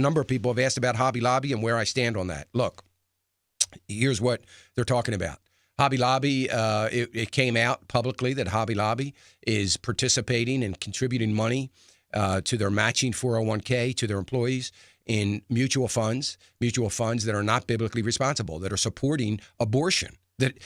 A number of people have asked about Hobby Lobby and where I stand on that. Look, here's what they're talking about. Hobby Lobby, it came out publicly that Hobby Lobby is participating and contributing money to their matching 401k to their employees in mutual funds that are not biblically responsible, that are supporting abortion. That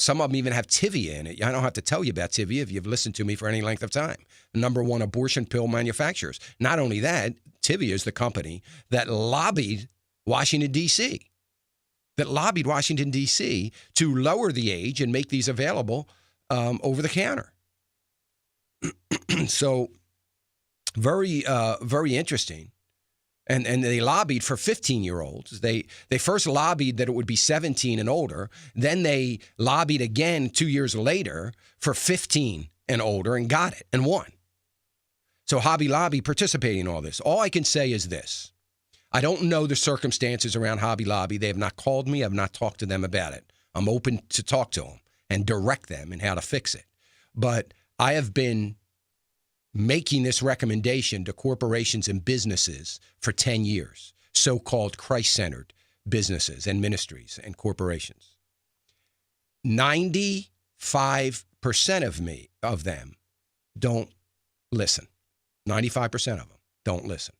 some of them even have Tivia in it. I don't have to tell you about Tivia if you've listened to me for any length of time. The number one abortion pill manufacturers. Not only that, Tivia is the company that lobbied Washington, D.C., to lower the age and make these available over the counter. So very, very interesting. And they lobbied for 15-year-olds. They first lobbied that it would be 17 and older. Then they lobbied again 2 years later for 15 and older and got it and won. So Hobby Lobby participating in all this. All I can say is this. I don't know the circumstances around Hobby Lobby. They have not called me. I have not talked to them about it. I'm open to talk to them and direct them in how to fix it. But I have been making this recommendation to corporations and businesses for 10 years, so-called Christ-centered businesses and ministries and corporations. 95% of them don't listen. 95% of them don't listen.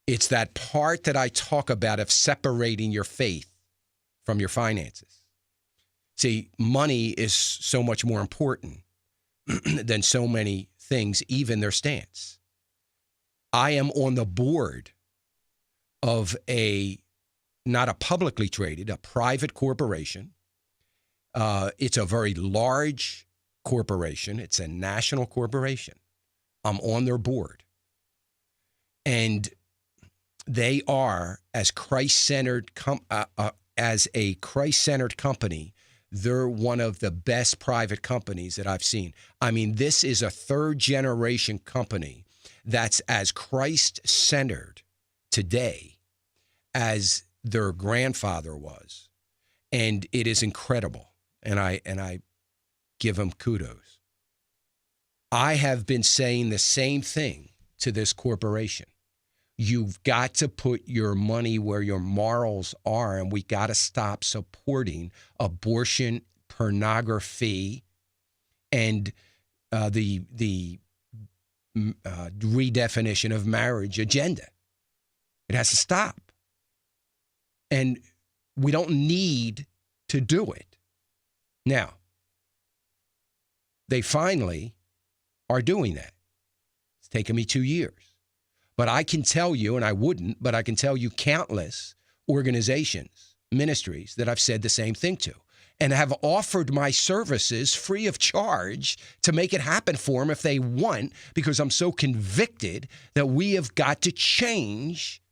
It's that part that I talk about of separating your faith from your finances. See, money is so much more important than so many things, even their stance. I am on the board of not a publicly traded, a private corporation. It's a very large corporation. It's a national corporation. I'm on their board. And they are, as Christ-centered, as a Christ-centered company, they're one of the best private companies that I've seen. I mean, this is a third-generation company that's as Christ-centered today as their grandfather was. And it is incredible. And I give them kudos. I have been saying the same thing to this corporation. You've got to put your money where your morals are, and we got to stop supporting abortion, pornography, and the redefinition of marriage agenda. It has to stop. And we don't need to do it. Now, they finally are doing that. It's taken me 2 years. But I can tell you, and I wouldn't, but I can tell you countless organizations, ministries that I've said the same thing to and have offered my services free of charge to make it happen for them if they want, because I'm so convicted that we have got to change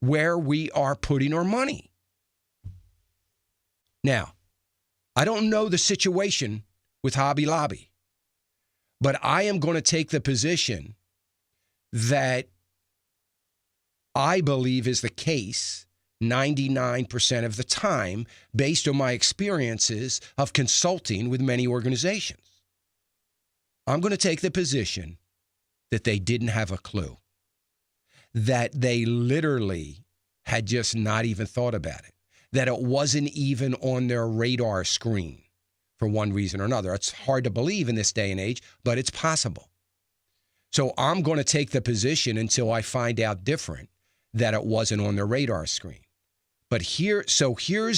where we are putting our money. Now, I don't know the situation with Hobby Lobby, but I am going to take the position that I believe is the case 99% of the time based on my experiences of consulting with many organizations. I'm going to take the position that they didn't have a clue, that they literally had just not even thought about it, that it wasn't even on their radar screen for one reason or another. It's hard to believe in this day and age, but it's possible. So I'm going to take the position until I find out different, that it wasn't on their radar screen. But here's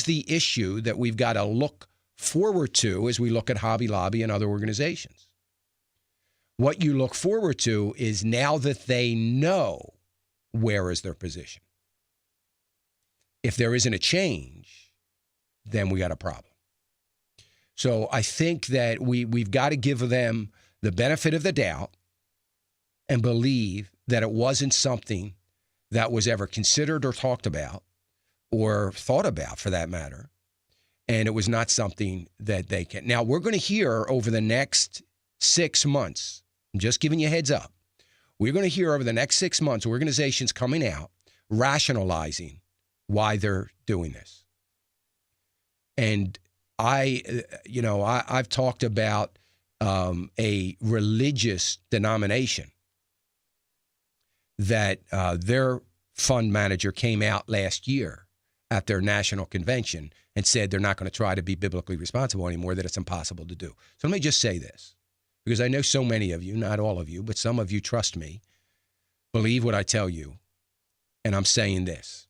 the issue that we've got to look forward to as we look at Hobby Lobby and other organizations. What you look forward to is, now that they know where is their position, if there isn't a change, then we got a problem. So I think that we've got to give them the benefit of the doubt and believe that it wasn't something that was ever considered or talked about or thought about, for that matter. And it was not something that they can. Now, we're going to hear over the next 6 months, I'm just giving you a heads up, we're going to hear over the next 6 months organizations coming out rationalizing why they're doing this. And I've talked about a religious denomination that their fund manager came out last year at their national convention and said they're not going to try to be biblically responsible anymore, that it's impossible to do. So let me just say this, because I know so many of you, not all of you, but some of you trust me, believe what I tell you, and I'm saying this.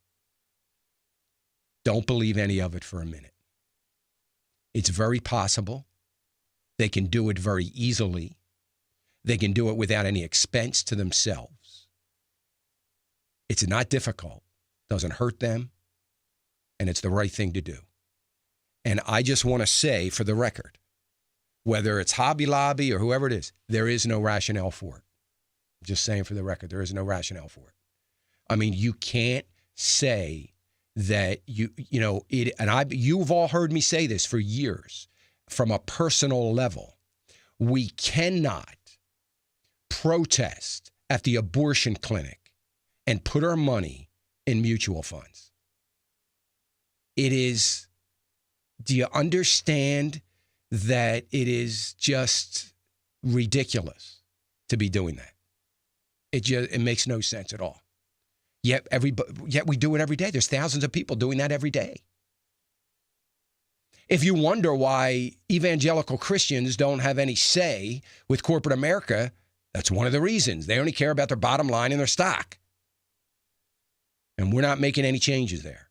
Don't believe any of it for a minute. It's very possible. They can do it very easily. They can do it without any expense to themselves. It's not difficult, doesn't hurt them, and it's the right thing to do. And I just want to say, for the record, whether it's Hobby Lobby or whoever it is, there is no rationale for it. I'm just saying for the record, there is no rationale for it. I mean, you can't say that you've all heard me say this for years from a personal level. We cannot protest at the abortion clinic and put our money in mutual funds. It is, do you understand that it is just ridiculous to be doing that? It makes no sense at all. Yet we do it every day. There's thousands of people doing that every day. If you wonder why evangelical Christians don't have any say with corporate America, that's one of the reasons. They only care about their bottom line and their stock. And we're not making any changes there.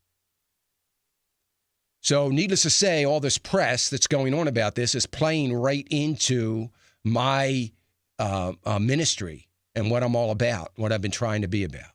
So needless to say, all this press that's going on about this is playing right into my ministry and what I'm all about, what I've been trying to be about.